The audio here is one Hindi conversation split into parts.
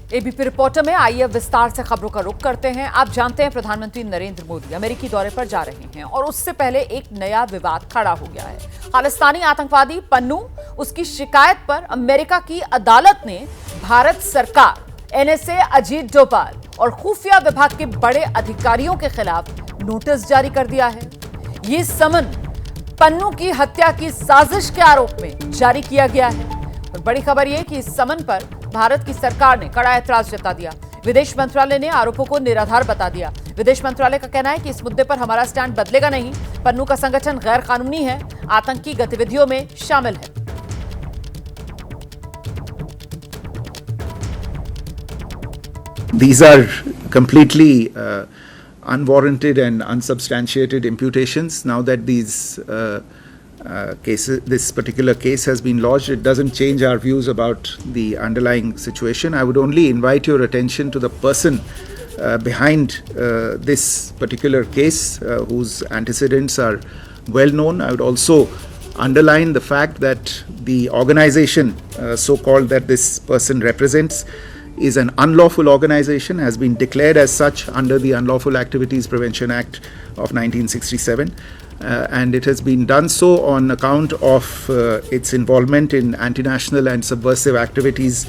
एबीपी रिपोर्टर में आइए विस्तार से खबरों का रुख करते हैं। आप जानते हैं प्रधानमंत्री नरेंद्र मोदी अमेरिकी दौरे पर जा रहे हैं और उससे पहले एक नया विवाद खड़ा हो गया है। खालिस्तानी आतंकवादी पन्नू, उसकी शिकायत पर अमेरिका की अदालत ने भारत सरकार, एनएसए, अजीत डोभाल और खुफिया विभाग के बड़े अधिकारियों के खिलाफ नोटिस जारी कर दिया है। ये समन पन्नू की हत्या की साजिश के आरोप में जारी किया गया है और बड़ी खबर यह कि इस समन पर भारत की सरकार ने कड़ा ऐतराज जता दिया। विदेश मंत्रालय ने आरोपों को निराधार बता दिया। विदेश मंत्रालय का कहना है कि इस मुद्दे पर हमारा स्टैंड बदलेगा नहीं। पन्नू का संगठन गैर कानूनी है, आतंकी गतिविधियों में शामिल है। These are completely unwarranted and unsubstantiated imputations. Now that this particular case has been lodged, it doesn't change our views about the underlying situation. I would only invite your attention to the person behind this particular case, whose antecedents are well known. I would also underline the fact that the organization so-called that this person represents is an unlawful organization, has been declared as such under the Unlawful Activities Prevention Act of 1967. And it has been done so on account of its involvement in anti-national and subversive activities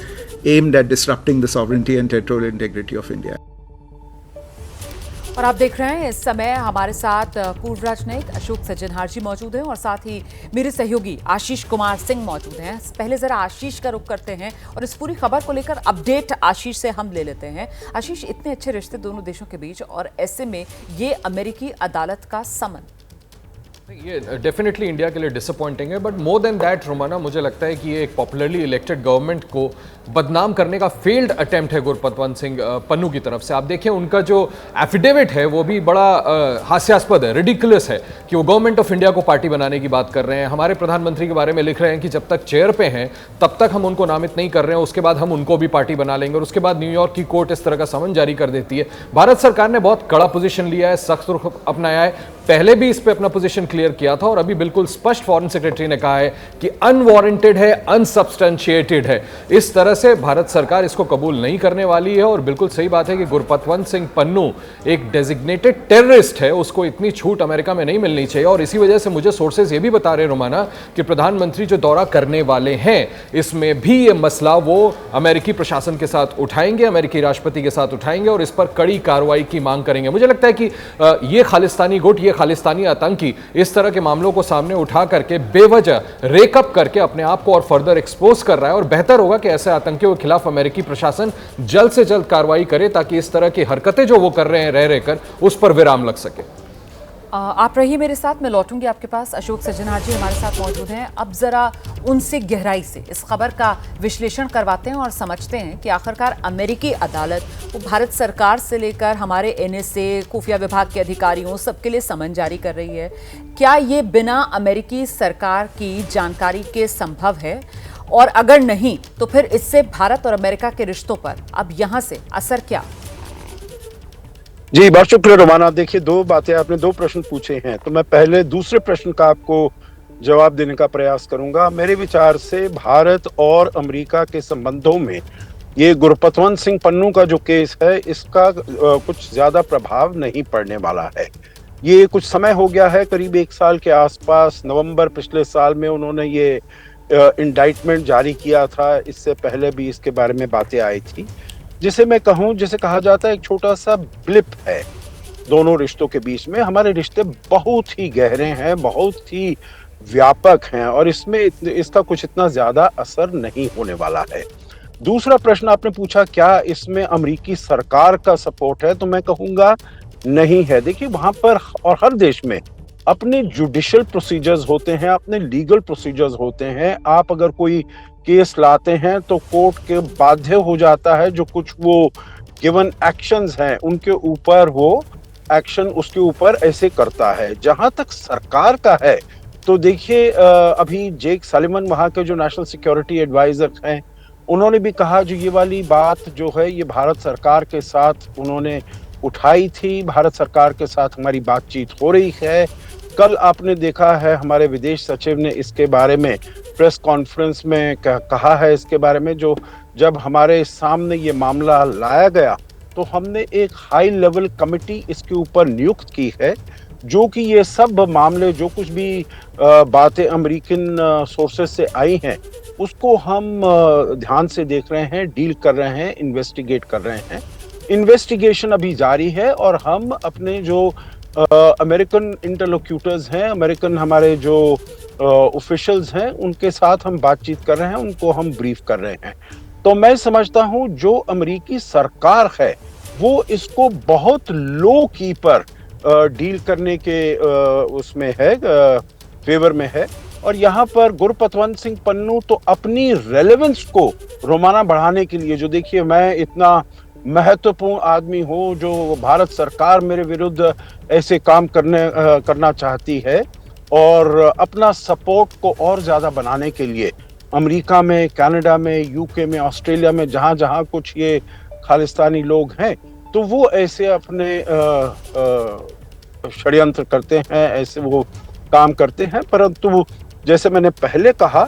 aimed at disrupting the sovereignty and territorial integrity of India. और आप देख रहे हैं इस समय हमारे साथ पूर्व राजनयिक अशोक सज्जनहार जी मौजूद हैं और साथ ही मेरे सहयोगी आशीष कुमार सिंह मौजूद हैं। पहले जरा आशीष का रुख करते हैं और इस पूरी खबर को लेकर अपडेट आशीष से हम ले लेते हैं। आशीष, इतने अच्छे रिश्ते दोनों देशों के बीच और ऐसे में ये अमेरिकी अदालत का समन, ये डेफिनेटली इंडिया के लिए डिसअपॉइंटिंग है, but more than that Romana, मुझे लगता है कि ये एक पॉपुलरली इलेक्टेड गवर्नमेंट को बदनाम करने का फेल्ड अटेम्प्ट है गुरपतवंत सिंह पन्नू की तरफ से। आप देखिए उनका जो एफिडेविट है वो भी बड़ा हास्यास्पद है, रिडिकुलस है कि वो गवर्नमेंट ऑफ इंडिया को पार्टी बनाने की बात कर रहे हैं। हमारे प्रधानमंत्री के बारे में लिख रहे हैं कि जब तक चेयर पे हैं तब तक हम उनको नामित नहीं कर रहे हैं, उसके बाद हम उनको भी पार्टी बना लेंगे। और उसके बाद न्यूयॉर्क की कोर्ट इस तरह का समन जारी कर देती है। भारत सरकार ने बहुत कड़ा पोजीशन लिया है, सख्त रुख अपनाया है, पहले भी इस पे अपना पोजीशन क्लियर किया था और अभी बिल्कुल स्पष्ट फॉरेन सेक्रेटरी ने कहा है कि अनवारंटेड है, अनसब्सटेंशिएटेड है। इस तरह से भारत सरकार इसको कबूल नहीं करने वाली है। और बिल्कुल सही बात है कि गुरपतवंत सिंह पन्नू एक डेजिग्नेटेड टेररिस्ट है, उसको इतनी छूट अमेरिका में नहीं मिलनी चाहिए। और इसी वजह से मुझे सोर्सेज ये भी बता रहे रोमाना कि प्रधानमंत्री जो दौरा करने वाले हैं इसमें भी ये मसला वो अमेरिकी प्रशासन के साथ उठाएंगे, अमेरिकी राष्ट्रपति के साथ उठाएंगे और इस पर कड़ी कार्रवाई की मांग करेंगे। मुझे लगता है कि ये खालिस्तानी गुट, ये खालिस्तानी आतंकी इस तरह के मामलों को सामने उठा करके बेवजह रेकअप करके अपने आप को और फर्दर एक्सपोज कर रहा है। और बेहतर होगा कि ऐसे आतंकियों के खिलाफ अमेरिकी प्रशासन जल्द से जल्द कार्रवाई करे ताकि इस तरह की हरकतें जो वो कर रहे हैं रह रहकर उस पर विराम लग सके। आप रहिए मेरे साथ, मैं लौटूंगी आपके पास। अशोक सज्जनहार जी हमारे साथ मौजूद हैं। अब जरा उनसे गहराई से इस खबर का विश्लेषण करवाते हैं और समझते हैं कि आखिरकार अमेरिकी अदालत वो भारत सरकार से लेकर हमारे एनएसए, खुफिया विभाग के अधिकारियों सबके लिए समन जारी कर रही है। क्या ये बिना अमेरिकी सरकार की जानकारी के संभव है? और अगर नहीं तो फिर इससे भारत और अमेरिका के रिश्तों पर अब यहां से असर क्या? जी, बहुत शुक्रिया रोमाना। देखिए, दो बातें आपने, दो प्रश्न पूछे हैं, तो मैं पहले दूसरे प्रश्न का आपको जवाब देने का प्रयास करूंगा। मेरे विचार से भारत और अमेरिका के संबंधों में ये गुरपतवंत सिंह पन्नू का जो केस है इसका कुछ ज्यादा प्रभाव नहीं पड़ने वाला है। ये कुछ समय हो गया है, करीब 1 साल के आसपास, नवंबर पिछले साल में उन्होंने ये इंडाइटमेंट जारी किया था। इससे पहले भी इसके बारे में बातें आई थी, जिसे मैं कहूं, जिसे कहा जाता है एक छोटा सा ब्लिप है दोनों रिश्तों के बीच में। हमारे रिश्ते बहुत ही गहरे हैं, बहुत ही व्यापक हैं और इसमें इसका कुछ इतना ज्यादा असर नहीं होने वाला है। दूसरा प्रश्न आपने पूछा, क्या इसमें अमेरिकी सरकार का सपोर्ट है? तो मैं कहूंगा नहीं है। देखिए, वहां पर और हर देश में अपने जुडिशियल प्रोसीजर्स होते हैं, अपने लीगल प्रोसीजर्स होते हैं। आप अगर कोई केस लाते हैं तो कोर्ट के बाध्य हो जाता है जो कुछ वो गिवन एक्शंस हैं उनके ऊपर वो एक्शन उसके ऊपर ऐसे करता है। जहां तक सरकार का है तो देखिए, अभी जेक सलिवन वहां के जो नेशनल सिक्योरिटी एडवाइजर हैं उन्होंने भी कहा जो ये वाली बात जो है ये भारत सरकार के साथ उन्होंने उठाई थी, भारत सरकार के साथ हमारी बातचीत हो रही है। कल आपने देखा है हमारे विदेश सचिव ने इसके बारे में प्रेस कॉन्फ्रेंस में कहा है इसके बारे में, जो जब हमारे सामने ये मामला लाया गया तो हमने एक हाई लेवल कमेटी इसके ऊपर नियुक्त की है, जो कि ये सब मामले जो कुछ भी बातें अमेरिकन सोर्सेस से आई हैं उसको हम ध्यान से देख रहे हैं, डील कर रहे हैं, इन्वेस्टिगेट कर रहे हैं। इन्वेस्टिगेशन अभी जारी है और हम अपने जो अमेरिकन इंटरलोक्यूटर्स हैं, अमेरिकन हमारे जो ऑफिशियल्स हैं, उनके साथ हम बातचीत कर रहे हैं, उनको हम ब्रीफ कर रहे हैं। तो मैं समझता हूं जो अमेरिकी सरकार है वो इसको बहुत लो की पर डील करने के उसमें है, फेवर में है। और यहाँ पर गुरपतवंत सिंह पन्नू तो अपनी रेलेवेंस को रोमाना बढ़ाने के लिए, जो देखिए मैं इतना महत्वपूर्ण आदमी हूँ, जो भारत सरकार मेरे विरुद्ध ऐसे काम करना चाहती है, और अपना सपोर्ट को और ज्यादा बनाने के लिए अमेरिका में, कनाडा में, यूके में, ऑस्ट्रेलिया में, जहां जहां कुछ ये खालिस्तानी लोग हैं, तो वो ऐसे अपने षड्यंत्र करते हैं, ऐसे वो काम करते हैं। परंतु जैसे मैंने पहले कहा,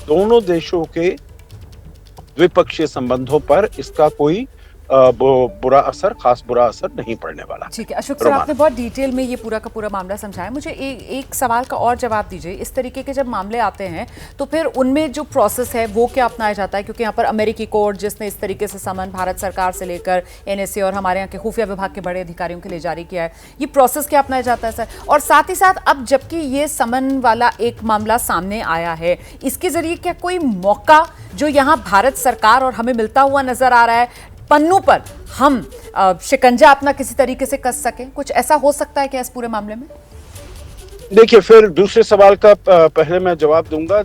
दोनों देशों के द्विपक्षीय संबंधों पर इसका कोई खास बुरा असर नहीं पड़ने वाला। ठीक है अशोक सर, आपने बहुत डिटेल में ये पूरा का पूरा मामला समझाया। मुझे एक सवाल का और जवाब दीजिए। इस तरीके के जब मामले आते हैं तो फिर उनमें जो प्रोसेस है वो क्या अपनाया जाता है? क्योंकि यहाँ पर अमेरिकी कोर्ट जिसने इस तरीके से समन भारत सरकार से लेकर NSA और हमारे यहाँ के खुफिया विभाग के बड़े अधिकारियों के लिए जारी किया है, ये प्रोसेस क्या अपनाया जाता है सर? और साथ ही साथ अब जबकि ये समन वाला एक मामला सामने आया है, इसके जरिए क्या कोई मौका जो यहाँ भारत सरकार और हमें मिलता हुआ नजर आ रहा है पन्नू पर, हम शिकंजा अपना किसी तरीके से कस सकें? कुछ ऐसा हो सकता है क्या इस पूरे मामले में? देखिए, फिर दूसरे सवाल का पहले मैं जवाब दूंगा।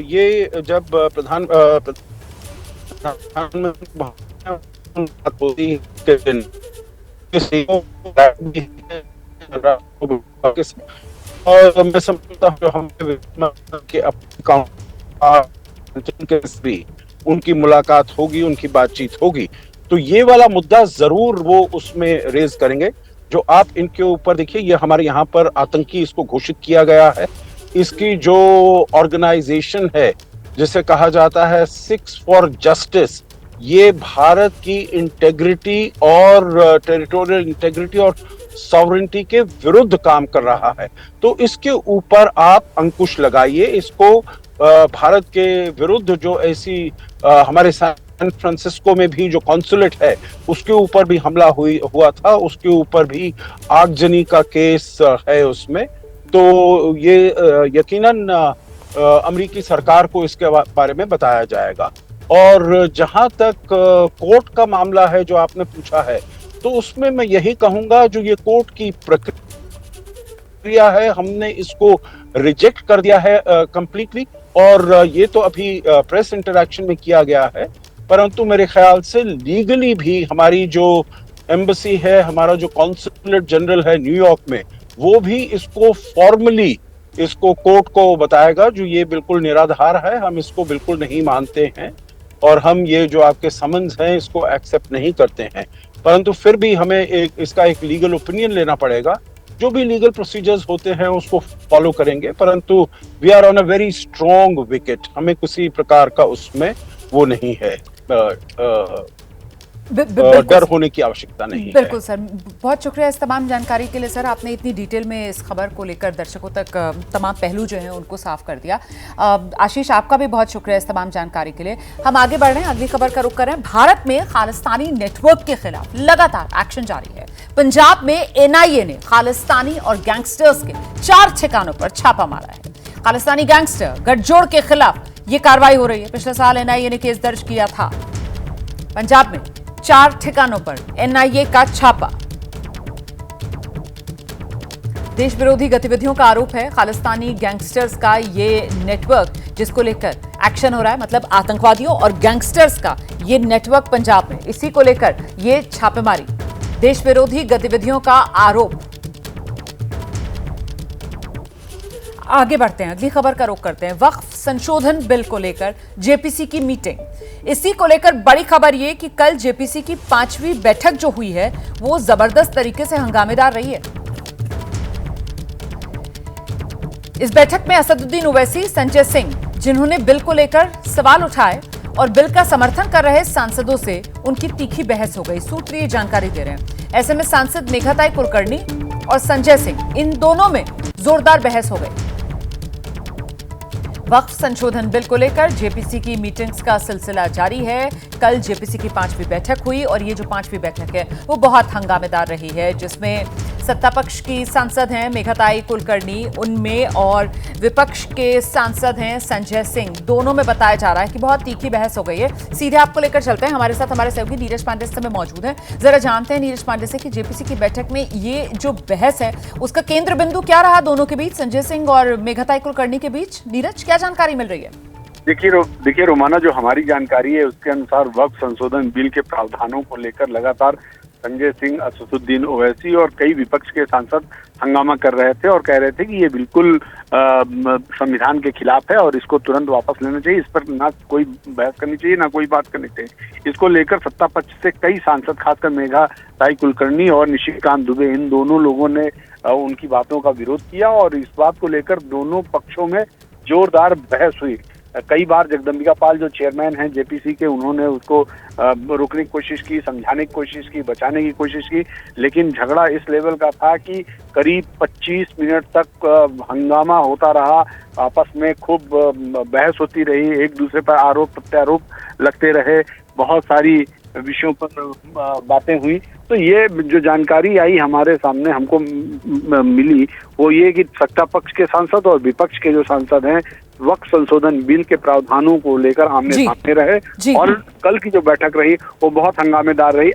ये जब प्रधानमंत्री और मैं समझता हूँ उनकी मुलाकात होगी, उनकी बातचीत होगी, तो ये वाला मुद्दा जरूर वो उसमें रेज करेंगे। जो आप इनके ऊपर देखिए, ये हमारे यहाँ पर आतंकी इसको घोषित किया गया है। इसकी जो ऑर्गेनाइजेशन है, जिसे कहा जाता है सिक्स फॉर जस्टिस, ये भारत की इंटेग्रिटी और टेरिटोरियल इंटेग्रिटी और सॉवरेनिटी के विरुद्ध काम कर रहा है। तो इसके ऊपर आप अंकुश लगाइए। इसको भारत के विरुद्ध जो ऐसी हमारे सैन फ्रांसिस्को में भी जो कॉन्सुलेट है उसके ऊपर भी हमला हुआ था, उसके ऊपर भी आगजनी का केस है उसमें। तो ये यकीनन अमेरिकी सरकार को इसके बारे में बताया जाएगा। और जहां तक कोर्ट का मामला है जो आपने पूछा है, तो उसमें मैं यही कहूंगा, जो ये कोर्ट की प्रक्रिया है, हमने इसको रिजेक्ट कर दिया है कंप्लीटली। और ये तो अभी प्रेस इंटरैक्शन में किया गया है, परंतु मेरे ख्याल से लीगली भी हमारी जो एम्बेसी है, हमारा जो कॉन्सुलेट जनरल है न्यूयॉर्क में, वो भी इसको फॉर्मली इसको कोर्ट को बताएगा जो ये बिल्कुल निराधार है, हम इसको बिल्कुल नहीं मानते हैं और हम ये जो आपके समन्स हैं इसको एक्सेप्ट नहीं करते हैं। परंतु फिर भी हमें इसका एक लीगल ओपिनियन लेना पड़ेगा। जो भी लीगल प्रोसीजर्स होते हैं उसको फॉलो करेंगे, परंतु we are on a very strong wicket. हमें किसी प्रकार का उसमें वो नहीं है, डर होने की आवश्यकता नहीं है। बिल्कुल सर, बहुत शुक्रिया इस तमाम जानकारी के लिए सर। आपने इतनी डिटेल में इस खबर को लेकर दर्शकों तक तमाम पहलू जो हैं उनको साफ कर दिया। आशीष, आपका भी बहुत शुक्रिया इस तमाम जानकारी के लिए। हम आगे बढ़ रहे हैं, अगली खबर का रुख कर रहे हैं। भारत में खालिस्तानी नेटवर्क के खिलाफ लगातार एक्शन जारी है। पंजाब में NIA ने खालिस्तानी और गैंगस्टर्स के 4 ठिकानों पर छापा मारा है। खालिस्तानी गैंगस्टर गठजोड़ के खिलाफ ये कार्रवाई हो रही है। पिछले साल NIA ने केस दर्ज किया था। पंजाब में 4 ठिकानों पर NIA का छापा। देश विरोधी गतिविधियों का आरोप है खालिस्तानी गैंगस्टर्स का ये नेटवर्क, जिसको लेकर एक्शन हो रहा है। मतलब आतंकवादियों और गैंगस्टर्स का ये नेटवर्क पंजाब में, इसी को लेकर ये छापेमारी, देश विरोधी गतिविधियों का आरोप। आगे बढ़ते हैं, अगली खबर का रुख करते हैं। वक्फ संशोधन बिल को लेकर JPC की मीटिंग, इसी को लेकर बड़ी खबर यह कि कल JPC की 5वीं बैठक जो हुई है वो जबरदस्त तरीके से हंगामेदार रही है। इस बैठक में असदुद्दीन ओवैसी, संजय सिंह, जिन्होंने बिल को लेकर सवाल उठाए, और बिल का समर्थन कर रहे सांसदों से उनकी तीखी बहस हो गई। सूत्र ये जानकारी दे रहे हैं। ऐसे में सांसद मेघाताई कुलकर्णी और संजय सिंह, इन दोनों में जोरदार बहस हो गई। वक्फ संशोधन बिल को लेकर जेपीसी की मीटिंग्स का सिलसिला जारी है। कल जेपीसी की 5वीं बैठक हुई और ये जो 5वीं बैठक है वो बहुत हंगामेदार रही है, जिसमें सत्ता पक्ष की सांसद हैं मेघाताई कुलकर्णी, उनमें और विपक्ष के सांसद हैं संजय सिंह। दोनों में बताया जा रहा है कि बहुत तीखी बहस हो गई है। सीधे आपको लेकर चलते हैं, हमारे साथ हमारे सहयोगी नीरज पांडे इस समय मौजूद हैं। जरा जानते हैं नीरज पांडे से कि जेपीसी की बैठक में ये जो बहस है उसका केंद्र बिंदु क्या रहा दोनों के बीच, संजय सिंह और मेघाताई कुलकर्णी के बीच? नीरज, क्या जानकारी मिल रही है? देखिए रोमाना, जो हमारी जानकारी है उसके अनुसार वक्फ संशोधन बिल के प्रावधानों को लेकर लगातार संजय सिंह, असदुद्दीन ओवैसी और कई विपक्ष के सांसद हंगामा कर रहे थे और कह रहे थे कि ये बिल्कुल संविधान के खिलाफ है और इसको तुरंत वापस लेना चाहिए। इस पर ना कोई बहस करनी चाहिए, ना कोई बात करनी चाहिए। इसको लेकर सत्ता पक्ष से कई सांसद, खासकर मेघाताई कुलकर्णी और निशिकांत दुबे, इन दोनों लोगों ने उनकी बातों का विरोध किया और इस बात को लेकर दोनों पक्षों में जोरदार बहस हुई। कई बार जगदम्बिका पाल जो चेयरमैन हैं जेपीसी के, उन्होंने उसको रोकने की कोशिश की, समझाने की कोशिश की, बचाने की कोशिश की, लेकिन झगड़ा इस लेवल का था कि करीब 25 मिनट तक हंगामा होता रहा। आपस में खूब बहस होती रही, एक दूसरे पर आरोप प्रत्यारोप लगते रहे, बहुत सारी विषयों पर बातें हुई। तो ये जो जानकारी आई हमारे सामने, हमको मिली, वो ये कि सत्ता पक्ष के सांसद और विपक्ष के जो सांसद हैं वक्फ संशोधन बिल के प्रावधानों को लेकर आमने सामने रहे और कल की जो बैठक रही वो बहुत हंगामेदार रही।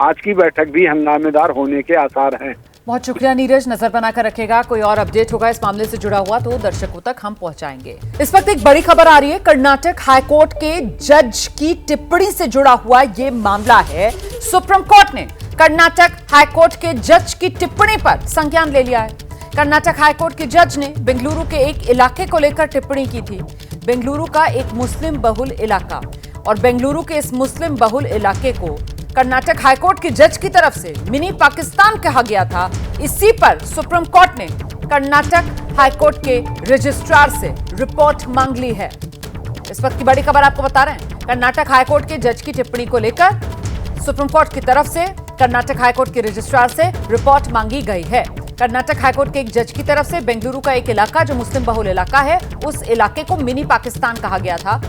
आज की बैठक भी हंगामेदार होने के आसार हैं। बहुत शुक्रिया नीरज, नजर बनाकर रखेगा। कोई और अपडेट होगा इस मामले से जुड़ा हुआ तो दर्शकों तक हम पहुंचाएंगे। इस वक्त एक बड़ी खबर आ रही है। कर्नाटक हाईकोर्ट के जज की टिप्पणी से जुड़ा हुआ ये मामला है। सुप्रीम कोर्ट ने कर्नाटक हाईकोर्ट के जज की टिप्पणी पर संज्ञान ले लिया है। कर्नाटक हाईकोर्ट के जज ने बेंगलुरु के एक इलाके को लेकर टिप्पणी की थी। बेंगलुरु का एक मुस्लिम बहुल इलाका, और बेंगलुरु के इस मुस्लिम बहुल इलाके को कर्नाटक हाईकोर्ट के जज की तरफ से मिनी पाकिस्तान कहा गया था। इसी पर सुप्रीम कोर्ट ने कर्नाटक हाईकोर्ट के रजिस्ट्रार से रिपोर्ट मांग ली है। इस वक्त की बड़ी खबर आपको बता रहे हैं। कर्नाटक हाईकोर्ट के जज की टिप्पणी को लेकर सुप्रीम कोर्ट की तरफ से कर्नाटक हाईकोर्ट के रजिस्ट्रार से रिपोर्ट मांगी गई है। कर्नाटक हाईकोर्ट के एक जज की तरफ से बेंगलुरु का एक इलाका जो मुस्लिम बहुल इलाका है, उस इलाके को मिनी पाकिस्तान कहा गया था।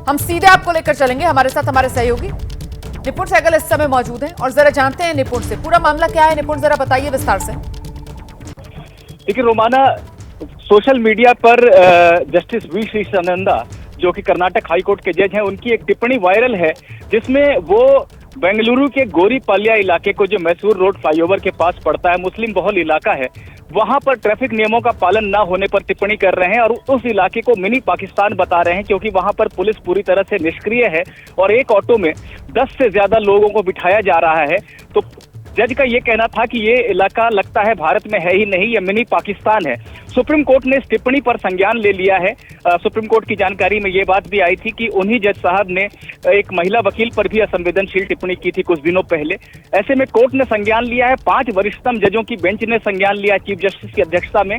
हम सीधे आपको लेकर चलेंगे, हमारे साथ हमारे सहयोगी निपुण सहगल इस समय मौजूद हैं और जरा जानते हैं निपुण से पूरा मामला क्या है। निपुण, जरा बताइए विस्तार से। देखिए रोमाना, सोशल मीडिया पर जस्टिस वी श्रीसनंदा, जो कि कर्नाटक हाईकोर्ट के जज हैं, उनकी एक टिप्पणी वायरल है जिसमें वो बेंगलुरु के गोरीपाल्या इलाके को, जो मैसूर रोड फ्लाईओवर के पास पड़ता है, मुस्लिम बहुल इलाका है, वहां पर ट्रैफिक नियमों का पालन न होने पर टिप्पणी कर रहे हैं और उस इलाके को मिनी पाकिस्तान बता रहे हैं क्योंकि वहां पर पुलिस पूरी तरह से निष्क्रिय है और एक ऑटो में 10 से ज्यादा लोगों को बिठाया जा रहा है। तो जज का ये कहना था कि ये इलाका लगता है भारत में है ही नहीं, ये मिनी पाकिस्तान है। सुप्रीम कोर्ट ने इस टिप्पणी पर संज्ञान ले लिया है। सुप्रीम कोर्ट की जानकारी में ये बात भी आई थी कि उन्हीं जज साहब ने एक महिला वकील पर भी असंवेदनशील टिप्पणी की थी कुछ दिनों पहले। ऐसे में कोर्ट ने संज्ञान लिया है। 5 वरिष्ठतम जजों की बेंच ने संज्ञान लिया चीफ जस्टिस की अध्यक्षता में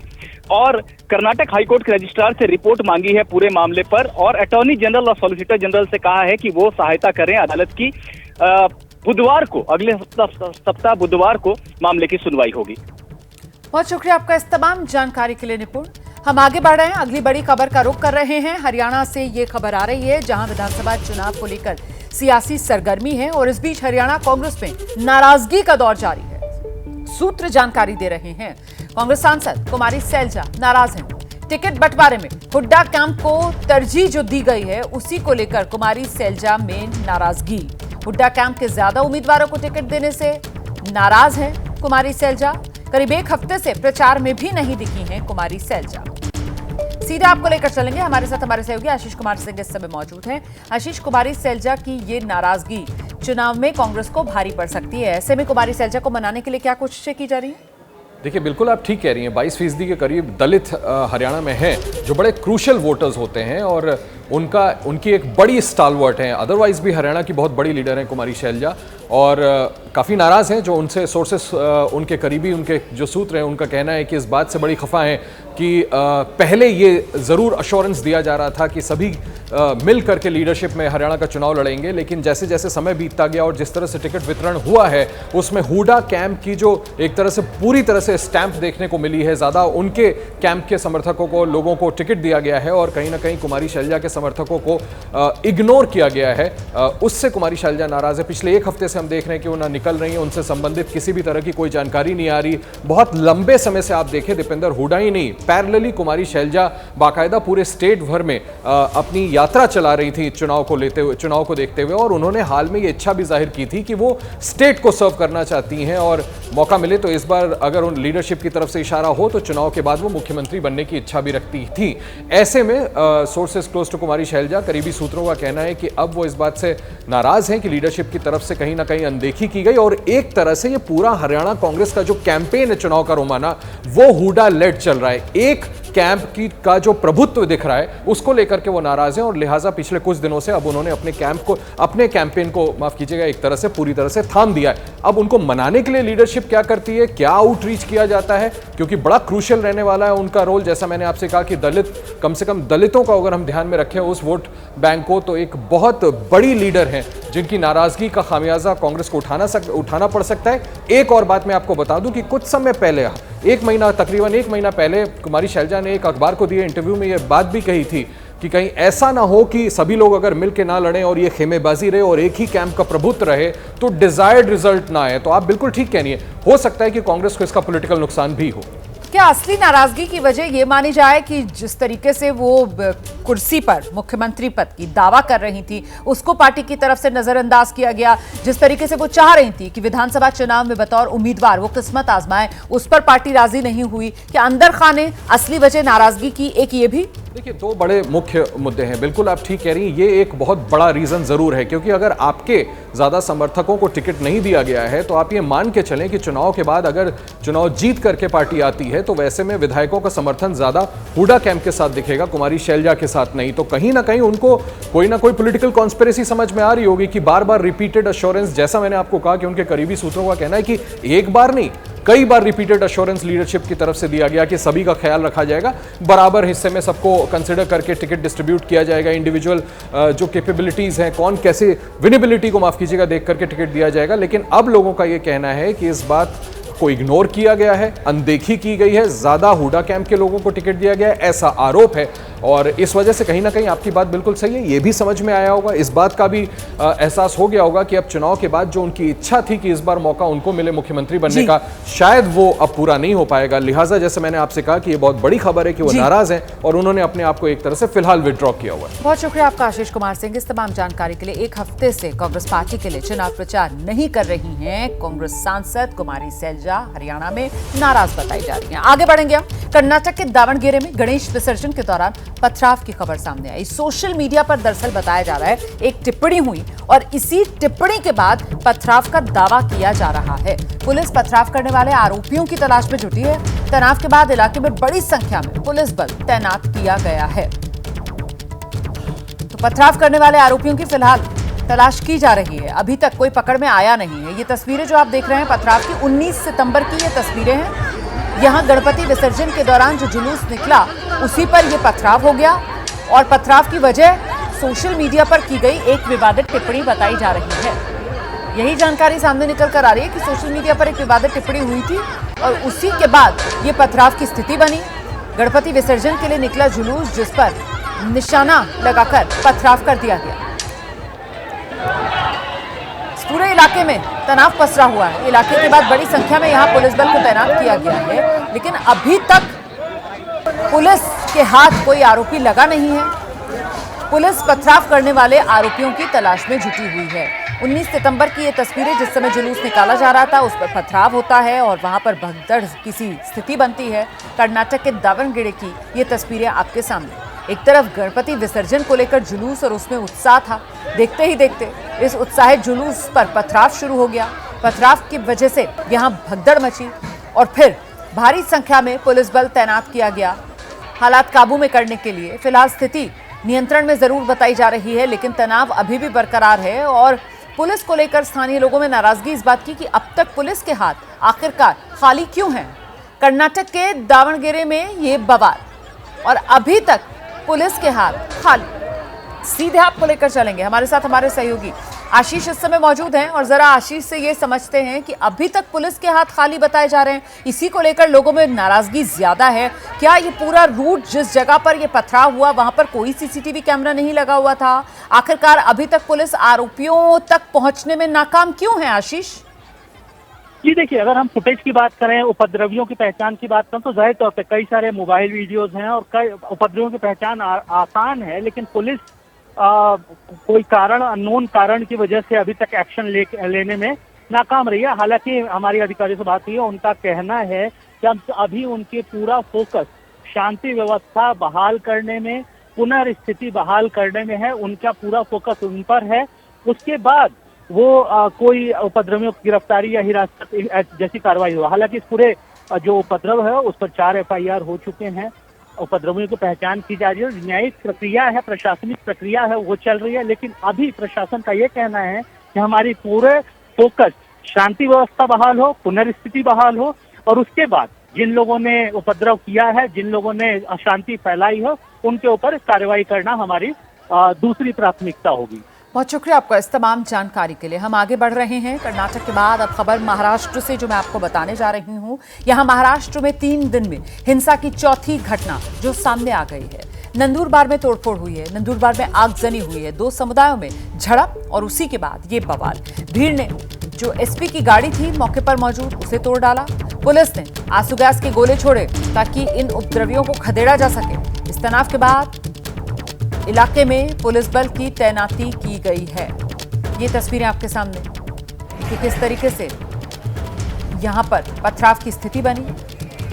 और कर्नाटक हाईकोर्ट के रजिस्ट्रार से रिपोर्ट मांगी है पूरे मामले पर और अटॉर्नी जनरल और सॉलिसिटर जनरल से कहा है कि वो सहायता करें अदालत की। बुधवार को, अगले सप्ताह बुधवार को मामले की सुनवाई होगी। बहुत शुक्रिया आपका इस तमाम जानकारी के लिए निपुण। हम आगे बढ़ रहे हैं, अगली बड़ी खबर का रुख कर रहे हैं। हरियाणा से ये खबर आ रही है जहां विधानसभा चुनाव को लेकर सियासी सरगर्मी है और इस बीच हरियाणा कांग्रेस में नाराजगी का दौर जारी है। सूत्र जानकारी दे रहे हैं, कांग्रेस सांसद कुमारी सैलजा नाराज हैं। टिकट बंटवारे में हुड्डा कैंप को तरजीह जो दी गई है उसी को लेकर कुमारी सैलजा में नाराजगी। हुड्डा कैंप के ज्यादा उम्मीदवारों को टिकट देने से नाराज है कुमारी सैलजा। करीब 1 हफ्ते से प्रचार में भी नहीं दिखी हैं कुमारी सैलजा। सीधे आपको लेकर चलेंगे, हमारे साथ हमारे सहयोगी आशीष कुमार सिंह इस समय मौजूद हैं। आशीष, कुमारी सैलजा की ये नाराजगी चुनाव में कांग्रेस को भारी पड़ सकती है। ऐसे में कुमारी सैलजा को मनाने के लिए क्या कोशिशें की जा रही हैं? देखिए, बिल्कुल आप ठीक कह रही हैं। 22% के करीब दलित हरियाणा में हैं जो बड़े क्रूशल वोटर्स होते हैं और उनकी एक बड़ी स्टालवर्ट हैं। अदरवाइज भी हरियाणा की बहुत बड़ी लीडर हैं कुमारी सैलजा और काफ़ी नाराज़ हैं। जो उनसे सोर्सेस उनके करीबी, उनके जो सूत्र हैं, उनका कहना है कि इस बात से बड़ी खफा हैं कि पहले ये ज़रूर अश्योरेंस दिया जा रहा था कि सभी मिल करके लीडरशिप में हरियाणा का चुनाव लड़ेंगे, लेकिन जैसे जैसे समय बीतता गया और जिस तरह से टिकट वितरण हुआ है उसमें हुडा कैंप की जो एक तरह से पूरी तरह से स्टैंप देखने को मिली है, ज़्यादा उनके कैंप के समर्थकों को, लोगों को टिकट दिया गया है और कहीं ना कहीं कुमारी शैलजा के समर्थकों को इग्नोर किया गया है। उससे कुमारी शैलजा नाराज़ है। पिछले एक हफ्ते से हम देख रहे हैं कि वो ना निकल रही हैं, उनसे संबंधित किसी भी तरह की कोई जानकारी नहीं आ रही। बहुत लंबे समय से आप देखें, दीपेंद्र, हुडा ही नहीं, पैरेलली कुमारी शैलजा बाकायदा पूरे स्टेट भर में अपनी यात्रा चला रही थी चुनाव को लेते हुए, चुनाव को देखते हुए, और उन्होंने हाल में ये इच्छा भी जाहिर की थी कि वो स्टेट को सर्व करना चाहती हैं और मौका मिले तो इस बार अगर उन लीडरशिप की तरफ से इशारा हो तो चुनाव के बाद वो मुख्यमंत्री बनने की इच्छा भी रखती थी। ऐसे में सोर्सेस क्लोज टू कुमारी शैलजा, करीबी सूत्रों का कहना है कि अब वो इस बात से नाराज हैं कि लीडरशिप की तरफ से कहीं ना कहीं अनदेखी की गई और एक तरह से ये पूरा हरियाणा कांग्रेस का जो कैंपेन है चुनाव का रोमाना, वो हुडा लेड चल रहा है। एक कैंप की का जो प्रभुत्व दिख रहा है उसको लेकर के वो नाराज हैं और लिहाजा पिछले कुछ दिनों से अब उन्होंने अपने कैंपेन को माफ कीजिएगा एक तरह से पूरी तरह से थाम दिया है। अब उनको मनाने के लिए लीडरशिप क्या करती है, क्या आउटरीच किया जाता है, क्योंकि बड़ा क्रूशियल रहने वाला है उनका रोल। जैसा मैंने आपसे कहा कि दलित, कम से कम दलितों का अगर हम ध्यान में रखें उस वोट बैंक को, तो एक बहुत बड़ी लीडर हैं जिनकी नाराजगी का खामियाजा कांग्रेस को उठाना पड़ सकता है। एक और बात मैं आपको बता दूं कि कुछ समय पहले, तकरीबन एक महीना पहले कुमारी शैलजा ने एक अखबार को दिए इंटरव्यू में यह बात भी कही थी कि कहीं ऐसा ना हो कि सभी लोग अगर मिल के ना लड़ें और ये खेमेबाजी रहे और एक ही कैंप का प्रभुत्व रहे तो डिजायर्ड रिजल्ट ना आए। तो आप बिल्कुल ठीक कह रही हैं, हो सकता है कि कांग्रेस को इसका पॉलिटिकल नुकसान भी हो। क्या असली नाराजगी की वजह ये मानी जाए कि जिस तरीके से वो कुर्सी पर मुख्यमंत्री पद की दावा कर रही थी उसको पार्टी की तरफ से नजरअंदाज किया गया, जिस तरीके से वो चाह रही थी कि विधानसभा चुनाव में बतौर उम्मीदवार वो किस्मत आजमाएं, उस पर पार्टी राजी नहीं हुई? क्या अंदर खाने असली वजह नाराजगी की एक ये भी? देखिए, दो बड़े मुख्य मुद्दे हैं। बिल्कुल आप ठीक कह रही हैं, ये एक बहुत बड़ा रीजन जरूर है, क्योंकि अगर आपके ज्यादा समर्थकों को टिकट नहीं दिया गया है तो आप ये मान के चलें कि चुनाव के बाद अगर चुनाव जीत करके पार्टी आती है तो वैसे में विधायकों का समर्थन ज्यादा हुडा कैंप के साथ दिखेगा, कुमारी शैलजा के साथ नहीं। तो कहीं ना कहीं उनको कोई ना कोई पॉलिटिकल कॉन्स्पिरेसी समझ में आ रही होगी कि बार बार रिपीटेड अश्योरेंस, जैसा मैंने आपको कहा कि उनके करीबी सूत्रों का कहना है कि एक बार नहीं, कई बार रिपीटेड अश्योरेंस लीडरशिप की तरफ से दिया गया कि सभी का ख्याल रखा जाएगा, बराबर हिस्से में सबको कंसिडर करके टिकट डिस्ट्रीब्यूट किया जाएगा, इंडिविजुअल जो कैपेबिलिटीज हैं, कौन कैसे विनेबिलिटी को माफ कीजिएगा देख करके टिकट दिया जाएगा। लेकिन अब लोगों का यह कहना है कि इस बात को इग्नोर किया गया है, अनदेखी की गई है, ज्यादा हुडा कैंप के लोगों को टिकट दिया गया है, ऐसा आरोप है। और इस वजह से कहीं ना कहीं आपकी बात बिल्कुल सही है, ये भी समझ में आया होगा, इस बात का भी एहसास हो गया होगा कि अब चुनाव के बाद जो उनकी इच्छा थी कि इस बार मौका उनको मिले मुख्यमंत्री बनने का, शायद वो अब पूरा नहीं हो पाएगा। लिहाजा जैसे मैंने आपसे कहा कि ये बहुत बड़ी खबर है कि वो नाराज हैं और उन्होंने अपने आप को एक तरह से फिलहाल विड्रॉ किया हुआ है। बहुत शुक्रिया आपका आशीष कुमार सिंह इस तमाम जानकारी के लिए। एक हफ्ते से कांग्रेस पार्टी के लिए चुनाव प्रचार नहीं कर रही हैं कांग्रेस सांसद कुमारी शैलजा, हरियाणा में नाराज बताई जा रही हैं। आगे बढ़ेंगे हम। कर्नाटक के दावणगेरे में गणेश विसर्जन के दौरान पथराव की खबर सामने आई। सोशल मीडिया पर दरअसल बताया जा रहा है एक टिप्पणी हुई और इसी टिप्पणी के बाद पथराव का दावा किया जा रहा है। पुलिस पथराव करने वाले आरोपियों की तलाश में जुटी है। तनाव के बाद इलाके में बड़ी संख्या में पुलिस बल तैनात किया गया है। तो पथराव करने वाले आरोपियों की फिलहाल तलाश की जा रही है, अभी तक कोई पकड़ में आया नहीं है। ये तस्वीरें जो आप देख रहे हैं पथराव की 19 सितंबर की ये तस्वीरें हैं। यहाँ गणपति विसर्जन के दौरान जो जुलूस निकला उसी पर यह पथराव हो गया और पथराव की वजह सोशल मीडिया पर की गई एक विवादित टिप्पणी बताई जा रही है। यही जानकारी सामने निकल कर आ रही है कि सोशल मीडिया पर एक विवादित टिप्पणी हुई थी और उसी के बाद ये पथराव की स्थिति बनी। गणपति विसर्जन के लिए निकला जुलूस जिस पर निशाना लगाकर पथराव कर दिया गया। पूरे इलाके में तनाव पसरा हुआ है। इलाके के बाद बड़ी संख्या में यहां पुलिस बल को तैनात किया गया है, लेकिन अभी तक पुलिस के हाथ कोई आरोपी लगा नहीं है। पुलिस पथराव करने वाले आरोपियों की तलाश में जुटी हुई है। 19 सितंबर की ये तस्वीरें, जिस समय जुलूस निकाला जा रहा था उस पर पथराव होता है और वहां पर भगदड़ किसी स्थिति बनती है। कर्नाटक के दावणगेरे की ये तस्वीरें आपके सामने। एक तरफ गणपति विसर्जन को लेकर जुलूस और उसमें उत्साह था, देखते ही देखते इस उत्साहित जुलूस पर पथराव शुरू हो गया। पथराव की वजह से यहां भगदड़ मची और फिर भारी संख्या में पुलिस बल तैनात किया गया हालात काबू में करने के लिए। फिलहाल स्थिति नियंत्रण में जरूर बताई जा रही है, लेकिन तनाव अभी भी बरकरार है और पुलिस को लेकर स्थानीय लोगों में नाराजगी इस बात की कि अब तक पुलिस के हाथ आखिरकार खाली क्यों हैं। कर्नाटक के दावणगेरे में ये बवाल और अभी तक पुलिस के हाथ खाली। सीधे आपको लेकर चलेंगे, हमारे साथ हमारे सहयोगी आशीष इस समय मौजूद हैं और जरा आशीष से ये समझते हैं कि अभी तक पुलिस के हाथ खाली बताए जा रहे हैं, इसी को लेकर लोगों में नाराजगी ज्यादा है। क्या ये पूरा रूट जिस जगह पर ये पथराव हुआ वहां पर कोई सीसीटीवी कैमरा नहीं लगा हुआ था? आखिरकार अभी तक पुलिस आरोपियों तक पहुंचने में नाकाम क्यों है आशीष? जी देखिए, अगर हम फुटेज की बात करें, उपद्रवियों की पहचान की बात करें तो जाहिर तौर पे कई सारे मोबाइल वीडियोस हैं और कई उपद्रवियों की पहचान आसान है, लेकिन पुलिस कोई कारण, अननोन कारण की वजह से अभी तक एक्शन लेने में नाकाम रही है। हालांकि हमारी अधिकारियों से बात हुई है, उनका कहना है कि हम अभी उनके पूरा फोकस शांति व्यवस्था बहाल करने में, पुनर्स्थिति बहाल करने में है। उनका पूरा फोकस उन पर है। उसके बाद वो कोई उपद्रवियों की गिरफ्तारी या हिरासत जैसी कार्रवाई हो। हालांकि इस पूरे जो उपद्रव है उस पर 4 FIR हो चुके हैं। उपद्रवियों की पहचान की जा रही है। न्यायिक प्रक्रिया है, प्रशासनिक प्रक्रिया है, वो चल रही है। लेकिन अभी प्रशासन का ये कहना है कि हमारी पूरे फोकस शांति व्यवस्था बहाल हो, पुनर्स्थिति बहाल हो और उसके बाद जिन लोगों ने उपद्रव किया है, जिन लोगों ने अशांति फैलाई हो, उनके ऊपर कार्रवाई करना हमारी दूसरी प्राथमिकता होगी। बहुत शुक्रिया आपका इस तमाम जानकारी के लिए। हम आगे बढ़ रहे हैं कर्नाटक के बाद। अब खबर महाराष्ट्र से जो मैं आपको बताने जा रही हूं। यहां महाराष्ट्र में 3 दिन में हिंसा की चौथी घटना जो सामने आ गई है। नंदुरबार में तोड़फोड़ हुई है, नंदुरबार में आगजनी हुई है, 2 समुदायों में झड़प और उसी के बाद ये बवाल। भीड़ ने जो SP की गाड़ी थी मौके पर मौजूद उसे तोड़ डाला। पुलिस ने आंसू गैस के गोले छोड़े ताकि इन उपद्रवियों को खदेड़ा जा सके। इस तनाव के बाद इलाके में पुलिस बल की तैनाती की गई है। ये तस्वीरें आपके सामने कि किस तरीके से यहां पर पथराव की स्थिति बनी।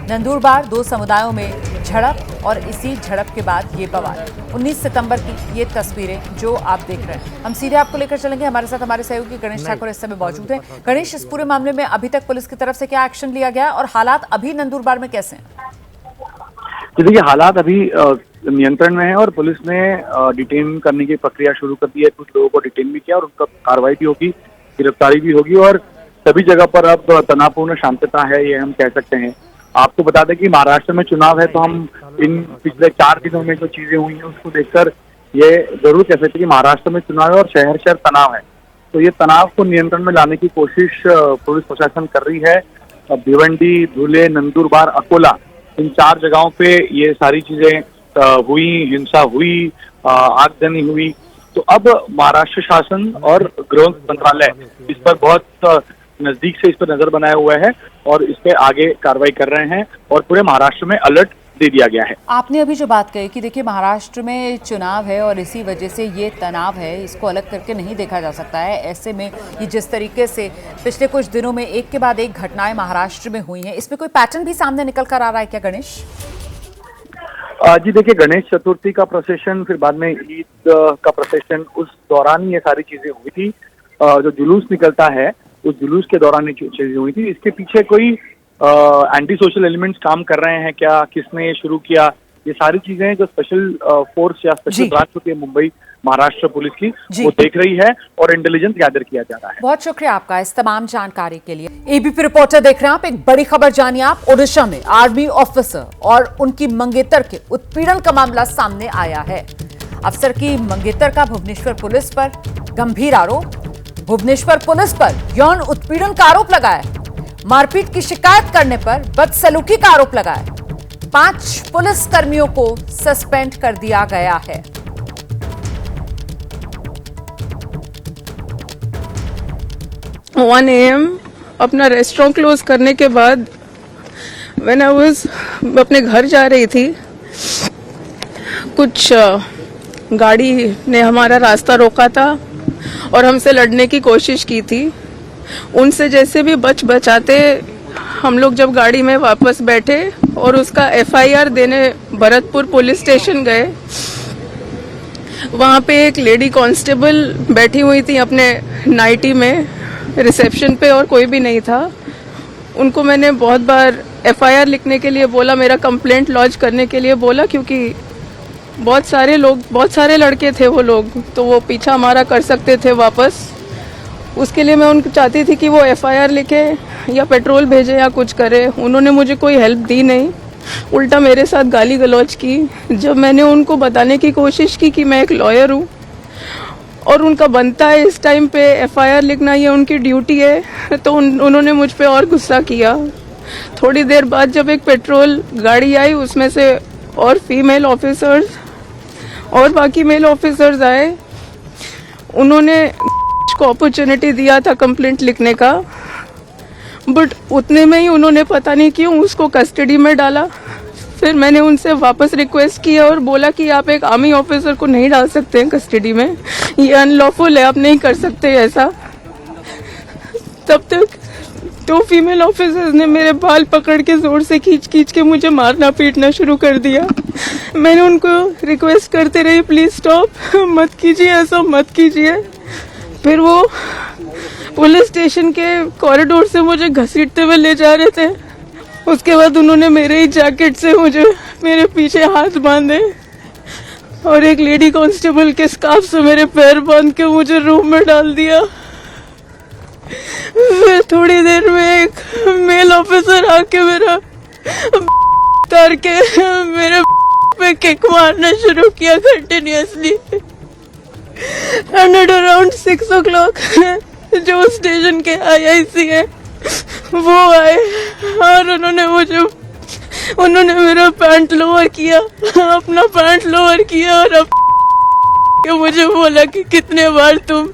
नंदुरबार 2 समुदायों में झड़प और इसी झड़प के बाद ये बवाल। 19 सितंबर की ये तस्वीरें जो आप देख रहे हैं। हम सीधे आपको लेकर चलेंगे, हमारे साथ हमारे सहयोगी गणेश ठाकुर इस समय मौजूद हैं। गणेश, इस पूरे मामले में अभी तक पुलिस की तरफ से क्या एक्शन लिया गया और हालात अभी नंदुरबार में कैसे हैं? देखिए, हालात अभी नियंत्रण में है और पुलिस ने डिटेन करने की प्रक्रिया शुरू कर दी है। कुछ लोगों को डिटेन भी किया और उनका कार्रवाई भी होगी, गिरफ्तारी भी होगी और सभी जगह पर अब तनावपूर्ण शांतता है, ये हम कह सकते हैं। आपको बता दें कि महाराष्ट्र में चुनाव है, तो हम इन पिछले 4 दिनों में जो चीजें हुई हैं उसको देखकर ये जरूर कह सकते हैं कि महाराष्ट्र में चुनाव है और शहर शहर तनाव है। तो ये तनाव को नियंत्रण में लाने की कोशिश पुलिस प्रशासन कर रही है। भिवंडी, धुले, नंदुरबार, अकोला, इन 4 जगहों पे ये सारी चीजें हुई, हिंसा हुई, आगजनी हुई। तो अब महाराष्ट्र शासन और गृह मंत्रालय इस पर बहुत नजदीक से इस पर नजर बनाए हुए है और इस पे आगे कार्रवाई कर रहे हैं और पूरे महाराष्ट्र में अलर्ट दे दिया गया है। आपने अभी जो बात कही कि देखिए महाराष्ट्र में चुनाव है और इसी वजह से ये तनाव है, इसको अलग करके नहीं देखा जा सकता है। ऐसे में ये जिस तरीके से पिछले कुछ दिनों में एक के बाद एक घटनाएं महाराष्ट्र में हुई हैं, इसमें कोई पैटर्न भी सामने निकल कर आ रहा है क्या गणेश? जी देखिए, गणेश चतुर्थी का प्रोसेशन, फिर बाद में ईद का प्रोसेशन, उस दौरान ये सारी चीजें हुई थी। जो जुलूस निकलता है उस जुलूस के दौरान ये चीजें हुई थी। इसके पीछे कोई एंटी सोशल एलिमेंट्स काम कर रहे हैं क्या, किसने ये शुरू किया, ये सारी चीजें जो स्पेशल फोर्स या स्पेशल ब्रांच होती है मुंबई महाराष्ट्र पुलिस की, वो देख रही है और इंटेलिजेंस गैदर किया जा रहा है। बहुत शुक्रिया आपका इस तमाम जानकारी के लिए। एबीपी रिपोर्टर देख रहे हैं आप। एक बड़ी खबर जानिए आप। ओडिशा में आर्मी ऑफिसर और उनकी मंगेतर के उत्पीड़न का मामला सामने आया है। अफसर की मंगेतर का भुवनेश्वर पुलिस पर गंभीर आरोप। भुवनेश्वर पुलिस पर यौन उत्पीड़न का आरोप लगाया, मारपीट की शिकायत करने पर बदसलूकी का आरोप लगाया। 5 पुलिस कर्मियों को सस्पेंड कर दिया गया है। 1 AM अपना रेस्टोरेंट क्लोज करने के बाद व्हेन आई वाज अपने घर जा रही थी, कुछ गाड़ी ने हमारा रास्ता रोका था और हमसे लड़ने की कोशिश की थी। उनसे जैसे भी बचाते हम लोग जब गाड़ी में वापस बैठे और उसका FIR देने भरतपुर पुलिस स्टेशन गए, वहाँ पे एक लेडी कांस्टेबल बैठी हुई थी अपने नाइटी में रिसेप्शन पे और कोई भी नहीं था। उनको मैंने बहुत बार FIR लिखने के लिए बोला, मेरा कंप्लेंट लॉन्च करने के लिए बोला, क्योंकि बहुत सारे लड़के थे वो लोग, तो वो पीछा हमारा कर सकते थे वापस। उसके लिए मैं उनको चाहती थी कि वो एफआईआर लिखे या पेट्रोल भेजे या कुछ करे। उन्होंने मुझे कोई हेल्प दी नहीं, उल्टा मेरे साथ गाली गलौज की। जब मैंने उनको बताने की कोशिश की कि मैं एक लॉयर हूँ और उनका बनता है इस टाइम पे एफआईआर लिखना, ये उनकी ड्यूटी है, तो उन्होंने मुझ पे और गुस्सा किया। थोड़ी देर बाद जब एक पेट्रोल गाड़ी आई, उसमें से और फीमेल ऑफिसर्स और बाकी मेल ऑफिसर्स आए। उन्होंने को अपॉर्चुनिटी दिया था कंप्लेंट लिखने का, बट उतने में ही उन्होंने पता नहीं क्यों उसको कस्टडी में डाला। फिर मैंने उनसे वापस रिक्वेस्ट किया और बोला कि आप एक आर्मी ऑफिसर को नहीं डाल सकते हैं कस्टडी में, ये अनलॉफुल है, आप नहीं कर सकते ऐसा। तब तक 2 फीमेल ऑफिसर्स ने मेरे बाल पकड़ के जोर से खींच के मुझे मारना पीटना शुरू कर दिया। मैंने उनको रिक्वेस्ट करते रही, प्लीज स्टॉप, मत कीजिए, ऐसा मत कीजिए। फिर वो पुलिस स्टेशन के कॉरिडोर से मुझे घसीटते हुए ले जा रहे थे। उसके बाद उन्होंने मेरे ही जैकेट से मुझे मेरे पीछे हाथ बांधे और एक लेडी कांस्टेबल के स्कार्फ से मेरे पैर बांध के मुझे रूम में डाल दिया। फिर थोड़ी देर में एक मेल ऑफिसर आके मेरा उतार के मेरे पे किक मारना शुरू किया continuously. And at around 6 o'clock जो स्टेशन के आईआईसी है वो आए और उन्होंने मेरा पैंट लोअर किया, अपना पैंट लोअर किया और अब मुझे बोला कि कितने बार तुम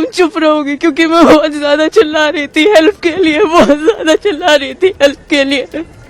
चुप रहोगी, क्योंकि मैं बहुत ज्यादा चिल्ला रही थी हेल्प के लिए, बहुत ज्यादा चिल्ला रही थी हेल्प के लिए।